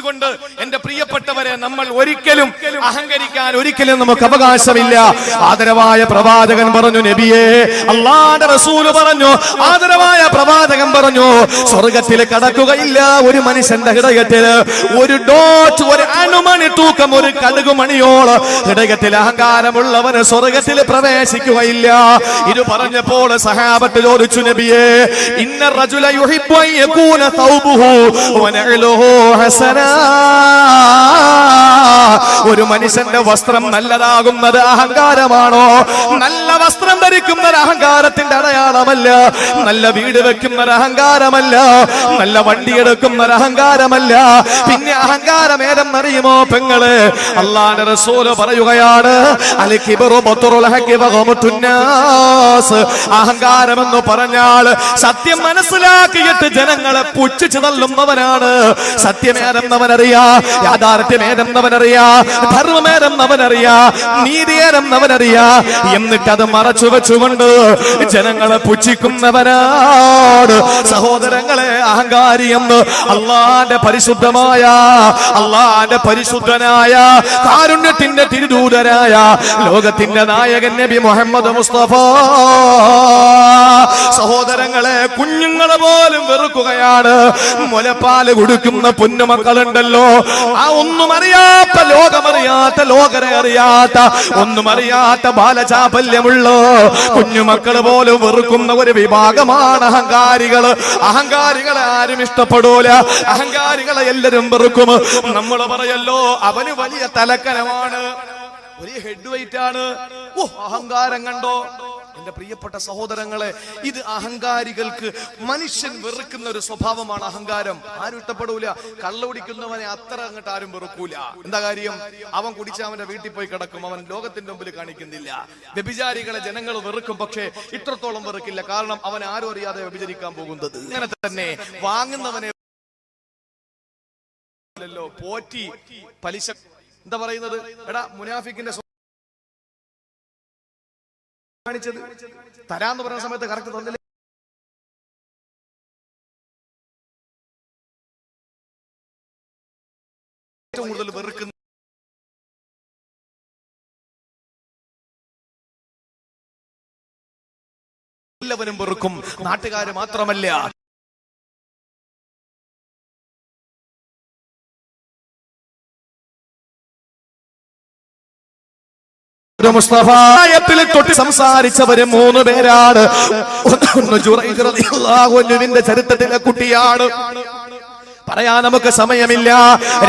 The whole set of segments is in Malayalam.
അതുകൊണ്ട് എന്റെ പ്രിയപ്പെട്ടവരെ, നമ്മൾ ഒരിക്കലും അഹങ്കരിക്കാൻ ഒരിക്കലും നമുക്ക് അവകാശമില്ല. ആദരവായ പ്രവാചകൻ പറഞ്ഞു, നബിയേ, അല്ലാഹുവിന്റെ റസൂൽ പറഞ്ഞു, ആദരവായ പ്രവാചകൻ പറഞ്ഞു, സ്വർഗ്ഗത്തിൽ കടക്കുകയില്ല ഒരു മനുഷ്യന്റെ ഹൃദയത്തിൽ ഒരു ഡോട്ട്, ഒരു അണുമണി തൂക്കം, ഒരു കടുകുമണിയോളം ഹൃദയത്തിൽ അഹങ്കാരമുള്ളവന് സ്വർഗ്ഗത്തിൽ പ്രവേശിക്കുകയില്ല. ഇത് പറഞ്ഞപ്പോൾ സഹാബത്ത് ചോദിച്ചു, നബിയേ, ഇന്ന റജുല യുഹിബ്ബു അൻ യകൂന തൗബുഹു വനഅലുഹു ഹസനാ. ഒരു മനുഷ്യന്റെ വസ്ത്രം നല്ലതാകുന്നത് അഹങ്കാരമാണോ? നല്ല വസ്ത്രം ധരിക്കുന്നത് അഹങ്കാരത്തിന്റെ അടയാളമല്ല. നല്ല വീട് വെക്കുന്നത് അഹങ്കാരമല്ല. നല്ല വണ്ടി എടുക്കുന്നത് അഹങ്കാരമല്ല. പിന്നെ അഹങ്കാരം ഏതെന്നറിയുമോ പെങ്ങള്? അല്ലാഹുവിന്റെ റസൂല് പറയുകയാണ്, അൽ കിബ്റു ബത്റുൽ ഹഖി വഗമതുൻ നാസ്. അഹങ്കാരം എന്ന് പറഞ്ഞാൽ സത്യം മനസ്സിലാക്കിയിട്ട് ജനങ്ങളെ പുച്ഛിച്ചു തള്ളുന്നവനാണ്. സത്യമേതെന്നവനറിയാ, യാഥാർത്ഥ്യമേതെന്നവനറിയാ, ധർമ്മമേതെന്നവനറിയാ, നീതിയേതെന്നവനറിയാ. എന്നിട്ട് അത് മറച്ചു വെച്ചുകൊണ്ട് ജനങ്ങളെ പുച്ഛിക്കുന്നവനാണ്. സഹോദരങ്ങളെ, അഹങ്കാരി എന്ന് അള്ളാന്റെ പരിശുദ്ധമായ, അള്ളാന്റെ പരിശുദ്ധനായ, കാരുണ്യത്തിന്റെ തിരുദൂതരായ, ലോകത്തിന്റെ നായകൻ നബി മുഹമ്മദ് മുസ്തഫ സഹോദരങ്ങളെ, കുഞ്ഞുങ്ങളെ പോലും വെറുക്കുകയാണ്. മുലപ്പാല് കൊടുക്കുന്ന പൊന്നുമക്കളുണ്ടല്ലോ, ആ ഒന്നും അറിയാത്ത, ലോകമറിയാത്ത, ലോകരെ അറിയാത്ത, ഒന്നും അറിയാത്ത ബാലചാപല്യമുള്ള കുഞ്ഞുമക്കള് പോലും വെറുക്കുന്ന ഒരു വിഭാഗമാണ് അഹങ്കാരികള്. അഹങ്കാരികളെ ആരും ഇഷ്ടപ്പെടൂല. അഹങ്കാരികളെ എല്ലാരും വെറുക്കും. നമ്മൾ പറയല്ലോ, അവന് വലിയ തലക്കനമാണ്, വലിയ ഹെഡ് വെയിറ്റ് ആണ്. ഓ, അഹങ്കാരം കണ്ടോ? എന്റെ പ്രിയപ്പെട്ട സഹോദരങ്ങളെ, ഇത് അഹങ്കാരികൾക്ക് മനുഷ്യൻ വെറുക്കുന്ന ഒരു സ്വഭാവമാണ് അഹങ്കാരം. ആരും ഇഷ്ടപ്പെടൂല. കള്ള കുടിക്കുന്നവനെ അത്ര അങ്ങോട്ട് ആരും വെറുക്കൂല. എന്താ കാര്യം? അവൻ കുടിച്ച അവന്റെ വീട്ടിൽ പോയി കിടക്കും, അവൻ ലോകത്തിന്റെ മുമ്പിൽ കാണിക്കുന്നില്ല. വ്യഭിചാരികളെ ജനങ്ങൾ വെറുക്കും, പക്ഷേ ഇത്രത്തോളം വെറുക്കില്ല. കാരണം അവൻ ആരും അറിയാതെ വ്യഭിചരിക്കാൻ പോകുന്നത്. അങ്ങനെ തന്നെ വാങ്ങുന്നവനെ പോറ്റി പലിശ, എന്താ പറയുന്നത്, എടാ മുനാഫിക്കിന്റെ കാണിച്ചത് തരാന്ന് പറയുന്ന സമയത്ത് കറക്റ്റ് തന്നില്ല. ഏറ്റവും കൂടുതൽ വെറുക്കുന്ന എല്ലാവരും വെറുക്കും. നാട്ടുകാര് മാത്രമല്ല, മുസ്തഫായത്തിൽ തൊട്ട് സംസാരിച്ചവര് 3 പേരാണ്. ഒന്ന് ജുറൈജ് റളിയല്ലാഹു അൻഹുവിന്റെ ചരിത്രത്തിലെ കുട്ടിയാണ്, പറയാൻ നമുക്ക് സമയമില്ല.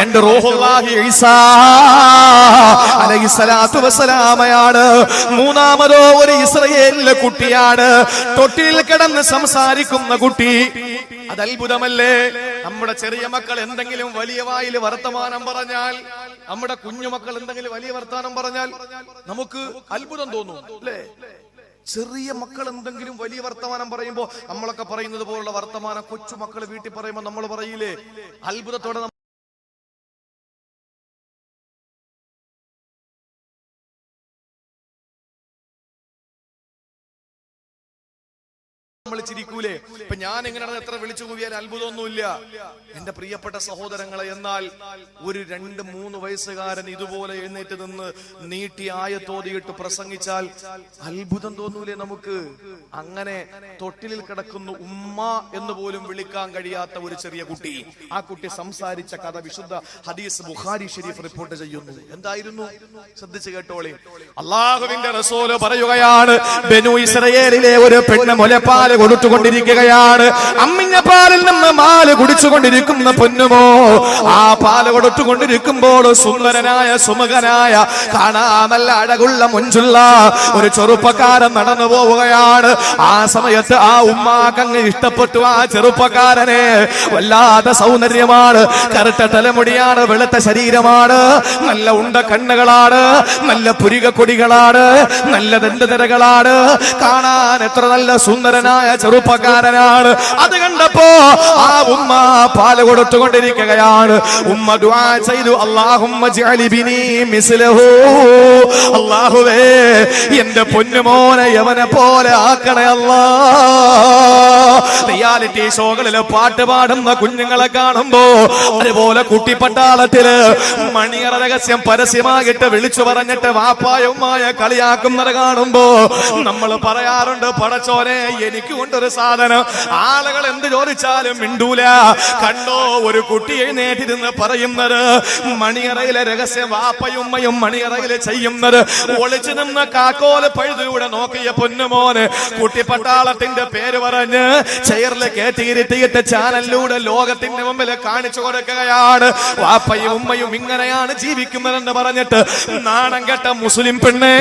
2 റൂഹുല്ലാഹി ഈസാ അലൈഹിസ്സലാത്തു വസ്സലാമയാണ്. 3-മതോ ഒരു ഇസ്രായേലിലെ കുട്ടിയാണ്, തൊട്ടിൽ കിടന്ന് സംസാരിക്കുന്ന കുട്ടി. അത് അത്ഭുതമല്ലേ? നമ്മുടെ ചെറിയ മക്കൾ എന്തെങ്കിലും വലിയ വായിൽ വർത്തമാനം പറഞ്ഞാൽ, നമ്മുടെ കുഞ്ഞുമക്കൾ എന്തെങ്കിലും വലിയ വർത്തമാനം പറഞ്ഞാൽ നമുക്ക് അത്ഭുതം തോന്നും, അല്ലേ? ചെറിയ മക്കൾ എന്തെങ്കിലും വലിയ വർത്തമാനം പറയുമ്പോ നമ്മളൊക്കെ പറയുന്നത് പോലുള്ള വർത്തമാനം കൊച്ചു മക്കൾ വീട്ടിൽ പറയുമ്പോ നമ്മൾ പറയില്ലേ, അത്ഭുതത്തോടെ ചിരിക്കൂലേ? ഇപ്പൊ ഞാൻ എങ്ങനെയാണ് എത്ര വിളിച്ചു കൂവിയാൽ അത്ഭുതമൊന്നുമില്ല എന്റെ പ്രിയപ്പെട്ട സഹോദരങ്ങളെ. എന്നാൽ ഒരു 2-3 വയസ്സുകാരൻ ഇതുപോലെ എഴുന്നേറ്റ് നിന്ന് നീട്ടി ആയത്തോതിയിട്ട് പ്രസംഗിച്ചാൽ അത്ഭുതം തോന്നൂലേ നമുക്ക്? അങ്ങനെ തൊട്ടിലിൽ കിടക്കുന്ന ഉമ്മ എന്ന് പോലും വിളിക്കാൻ കഴിയാത്ത ഒരു ചെറിയ കുട്ടി, ആ കുട്ടി സംസാരിച്ച കഥ വിശുദ്ധ ഹദീസ് ബുഖാരി ഷരീഫ് റിപ്പോർട്ട് ചെയ്യുന്നു. എന്തായിരുന്നു? ശ്രദ്ധിച്ചു കേട്ടോളി. അല്ലാഹുവിന്റെ റസൂല് പറയുകയാണ്, ബനു ഇസ്രായേലിലെ ഒരു പെണ്ണ് മുലപ്പാൽ കൊടുത്തുകൊണ്ടിരിക്കുകയാണ്. അമ്മിഞ്ഞ പാലിൽ നിന്ന് പാല് കുടിച്ചുകൊണ്ടിരിക്കുന്ന പൊന്നുമോ, ആ പാല് കൊടുത്തുകൊണ്ടിരിക്കുമ്പോൾ സുന്ദരനായ, സുമുഖനായ, കാണാൻ നല്ല അഴകുള്ള, മുഞ്ചുള്ള ഒരു ചെറുപ്പക്കാരൻ നടന്നു പോവുകയാണ്. ആ സമയത്ത് ആ ഉമ്മാക്കങ്ങ് ഇഷ്ടപ്പെട്ടു ആ ചെറുപ്പക്കാരനെ. വല്ലാതെ സൗന്ദര്യമാണ്, കറുത്ത തലമുടിയാണ്, വെളുത്ത ശരീരമാണ്, നല്ല ഉണ്ട കണ്ണുകളാണ്, നല്ല പുരിക കൊടികളാണ്, നല്ല ദന്തതരകളാണ്, കാണാൻ എത്ര നല്ല സുന്ദരനായ ചെറുപ്പക്കാരനാണ്. അത് കണ്ടപ്പോ ആ ഉമ്മ പാല് കൊടുത്തുകൊണ്ടിരിക്കുകയാണ്. ഉമ്മ ദുആ ചെയ്തു, അല്ലാഹുമ്മ ജഅലി ബിനി മിസ്ലഹു, അല്ലാഹുവേ എന്റെ പൊന്നുമോനെ യവനെ പോലെ ആക്കണേ അല്ലാ. റിയാലിറ്റി ഷോകളില് പാട്ട് പാടുന്ന കുഞ്ഞുങ്ങളെ കാണുമ്പോ, അതുപോലെ കുട്ടിപ്പട്ടാളത്തില് മണിയറ രഹസ്യം പരസ്യമായിട്ട് വിളിച്ചു പറഞ്ഞിട്ട് വാപ്പായുമായ കളിയാക്കുന്നത് കാണുമ്പോ നമ്മൾ പറയാറുണ്ട്, പടച്ചോനെ എനിക്ക് കൊണ്ടൊരു സാധനം. ആളുകൾ എന്ത് ചോദിച്ചാലും മിണ്ടൂല. കണ്ടോ ഒരു കുട്ടി എഴുന്നേറ്റിരുന്ന് പറയുന്നത്, മണിയറയിലെ രഹസ്യം വാപ്പയുമ്മയും മണിയറയില് ചെയ്യുന്നത്. ഒളിച്ചു നിന്ന കാക്കോല് പഴുതിലൂടെ നോക്കിയ പൊന്നുമോന് കുട്ടിപ്പട്ടാളത്തിന്റെ പേര് പറഞ്ഞ് ചെയറിൽ കയറ്റിയിരുത്തിയിട്ട് ചാനലിലൂടെ ലോകത്തിന്റെ മുമ്പിൽ കാണിച്ചു കൊടുക്കുകയാണ്. വാപ്പയും ഉമ്മയും ഇങ്ങനെയാണ് ജീവിക്കുന്നതെന്ന് പറഞ്ഞിട്ട് നാണം കെട്ട മുസ്ലിം പെണ്ണേ,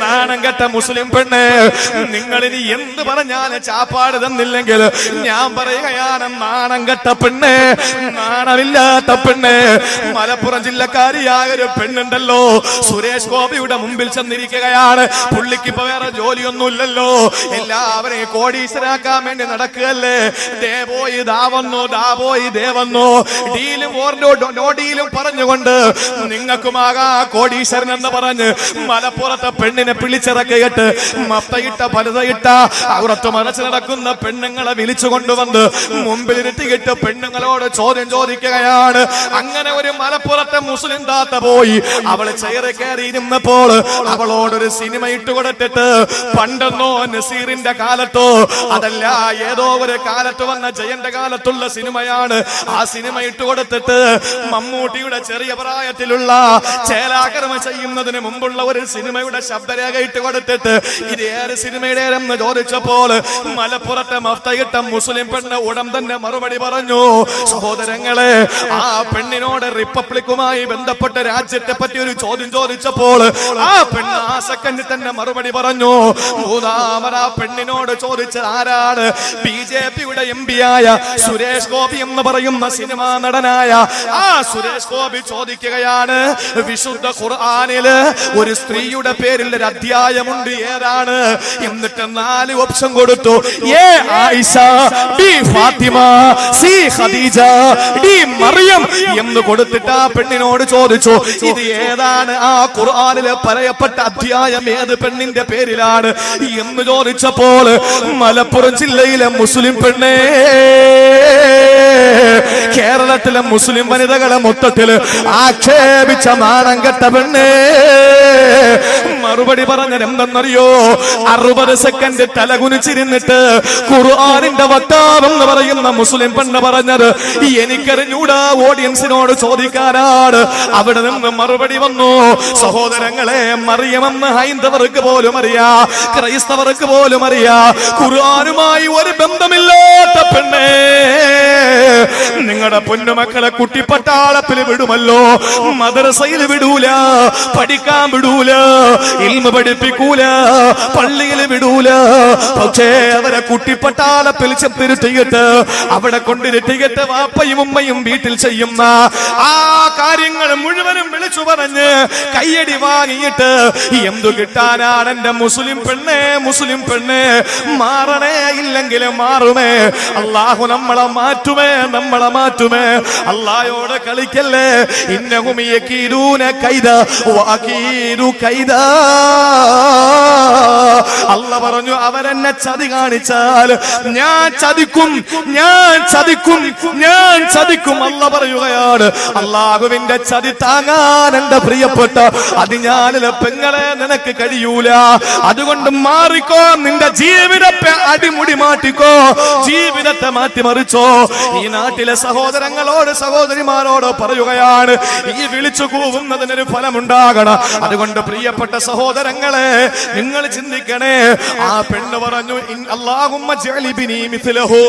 നാണം കെട്ട മുസ്ലിം പെണ്ണേ, നിങ്ങളിനി എന്ത് പറഞ്ഞാലും ചാപ്പാട് തന്നില്ലെങ്കിൽ ഞാൻ പറയുകയാണ്, നാണം കെട്ട പെണ്ണേ, നാണമില്ലാത്ത പെണ്ണേ. മലപ്പുറം ജില്ലക്കാരിയായ ഒരു പെണ്ണുണ്ടല്ലോ, സുരേഷ് ഗോപിയുടെ മുമ്പിൽ ചെന്നിരിക്കുകയാണ്. പുള്ളിക്ക് ഇപ്പൊ വേറെ ജോലിയൊന്നുമില്ലല്ലോ, എല്ലാവരെയും കോടീശ്വരാക്കാൻ വേണ്ടി നടക്കുകയല്ലേ. ദേ പോയി ദാ വന്നു, ദാ പോയി ദേ വന്നു, ഡീലും നോ ഡീലും പറഞ്ഞുകൊണ്ട് നിങ്ങൾക്കുമാകാ കോടീശ്വരൻ എന്ന് പറഞ്ഞ് മലപ്പുറത്തെ പെണ്ണിനെ പിടിച്ചിറക്കിയിട്ട് മത്തയിട്ട പലതയിട്ട അവിടത്ത് മറച്ചു നടക്കുന്ന പെണ്ണുങ്ങളെ വിളിച്ചു കൊണ്ടുവന്ന് മുമ്പിലിരുത്തിയിട്ട് പെണ്ണുങ്ങളോട് ചോദ്യം ചോദിക്കുകയാണ്. അങ്ങനെ ഒരു മലപ്പുറത്തെ മുസ്ലിം താത്ത പോയി അവള് ചെയറി കയറി ഇരുന്നപ്പോൾ അവളോടൊരു സിനിമ ഇട്ടുകൊടുത്തിട്ട്, പണ്ടെന്നോ നസീറിന്റെ കാലത്തോ അതല്ല ഏതോ ഒരു കാലത്ത് വന്ന ജയന്റെ കാലത്തുള്ള സിനിമയാണ്. ആ സിനിമ ഇട്ടുകൊടുത്തിട്ട് മമ്മൂട്ടിയുടെ ചെറിയ പ്രായത്തിലുള്ള ചേലാകർമ്മ ചെയ്യുന്നതിന് മുമ്പുള്ള ഒരു സിനിമയുടെ ശബ്ദരേഖ ഇട്ട് കൊടുത്തിട്ട് ഇത് ഏറെ സിനിമയുടെ എന്ന് ചോദിച്ചപ്പോൾ മലപ്പുറത്തെ മഫ്തയിട്ട മുസ്ലിം പെണ്ണ് ഉടൻ തന്നെ മറുപടി പറഞ്ഞു. സഹോദരങ്ങളെ, ആ പെണ്ണിനോട് റിപ്പബ്ലിക്കുമായി ബന്ധപ്പെട്ട രാജ്യത്തെ പറ്റി ഒരു ചോദ്യം ചോദിച്ചപ്പോൾ ആ പെണ്ണ് ആ സെക്കൻഡിൽ തന്നെ മറുപടി പറഞ്ഞു. മൂന്നാമത് ആ പെണ്ണിനോട് ചോദിച്ചത് ആരാണ്? ബിജെപിയുടെ MP ആയ സുരേഷ് ഗോപി എന്ന് പറയുന്ന സിനിമാ നടനായ ആ സുരേഷ് ഗോപി ചോദിക്കുകയാണ്, വിശുദ്ധ ഖുർആനില് ഒരു സ്ത്രീയുടെ പേരിൽ ഒരു അധ്യായമുണ്ട്, ഏതാണ്? എന്നിട്ട് 4 ഓപ്ഷൻ കൊടുത്തു. A Ayisha, B Fathima, C Khadeeja, D Mariyam എന്ന് കൊടുത്തിട്ട് ആ പെണ്ണിനോട് ചോദിച്ചു, ഇത് ഏതാണ്? ആ ഖുർആനില് പറയപ്പെട്ട അധ്യായം ഏത് പെണ്ണിന്റെ പേരിലാണ് എന്ന് ചോദിച്ചപ്പോൾ മലപ്പുറം ജില്ലയിലെ മുസ്ലിം പെണ്ണേ, കേരളത്തിലെ മുസ്ലിം വനിതകളെ മൊത്തത്തില് ആക്ഷേപിച്ച നാണം കെട്ട പെണ്ണേ, മറുപടി പറഞ്ഞത് എന്തെന്നറിയോ? 60 സെക്കൻഡ് തലകുനിച്ചിരുന്നിട്ട് ഖുർആനിന്റെ വക്താവെന്ന് പറയുന്ന മുസ്ലിം പെണ്ണ് പറഞ്ഞത്, എനിക്കറിഞ്ഞൂടാ, ഓഡിയൻസിനോട് ചോദിക്കാനാണ്. അവിടെ നിന്ന് മറുപടി വന്നു. സഹോദരങ്ങളെ, മറിയമെന്ന് ഹൈന്ദവർക്ക് പോലും അറിയാ, ക്രൈസ്തവർക്ക് പോലും അറിയാ, ഖുർആനുമായി ഒരു ബന്ധമില്ലാത്ത പെണ്ണേ, നിങ്ങളുടെ പൊന്നുമക്കളെ കുട്ടിപ്പട്ടാളത്തിൽ വിടുമല്ലോ, മദ്രസയിൽ വിടൂല, പഠിക്കാൻ വിടൂല, ഇൽമ പഠിപ്പിക്കൂല, പള്ളിയിൽ വിടൂല, പക്ഷേ അവരെ കുട്ടിപ്പട്ടാളത്തിൽ ചെത്തിരുത്തിയിട്ട് അവിടെ കൊണ്ടിരുത്തിയിട്ട് വാപ്പയും ഉമ്മയും വീട്ടിൽ ചെയ്യുന്ന ആ കാര്യങ്ങൾ മുഴുവനും വിളിച്ചു പറഞ്ഞ് കയ്യടി വാങ്ങിയിട്ട് എന്തു കിട്ടാനാണ് എന്റെ മുസ്ലിം പെണ്ണേ, മുസ്ലിം പെണ്ണേ? മാറണേ, ഇല്ലെങ്കിൽ മാറുമേ. അല്ലാഹു നമ്മളെ മാറ്റുമേ, നമ്മളെ മാറ്റുമേ. അല്ലാഹയോട് കളിക്കല്ലേ. ഇന്നഹും യകീദൂന കൈദ വഅകീദു കൈദ. അല്ലാഹ് പറഞ്ഞു, അവരെന്നെ ചതി കാണിച്ചാൽ ഞാൻ ചതിക്കും, ഞാൻ ചതിക്കും, ഞാൻ ചതിക്കും. അല്ലാഹ് പറയുകയാണ്, അല്ലാഹുവിന്റെ ചതി താങ്ങാൻ എന്റെ പ്രിയപ്പെട്ട അതിനാലിലെ പെങ്ങളെ നിനക്ക് കഴിയൂല. അതുകൊണ്ട് മാറിക്കോ, നിന്റെ ജീവിതത്തെ അടിമുടി മാറ്റിക്കോ, ജീവിതത്തെ മാറ്റിമറിച്ചോ. ഈ നാട്ടിലെ സഹോദരങ്ങളോട് സഹോദരിമാരോട് പറയുകയാണ്, ഈ വിളിച്ചു കൂവുന്നതിനൊരു ഫലമുണ്ടാകണം. അതുകൊണ്ട് പ്രിയപ്പെട്ട സഹോദരങ്ങളെ, നിങ്ങൾ ചിന്തിക്കണേ. ആ പെണ്ണ് പറഞ്ഞു, അല്ലാഹുമ്മ ജഅലി ബിനി മിസ്ലഹു.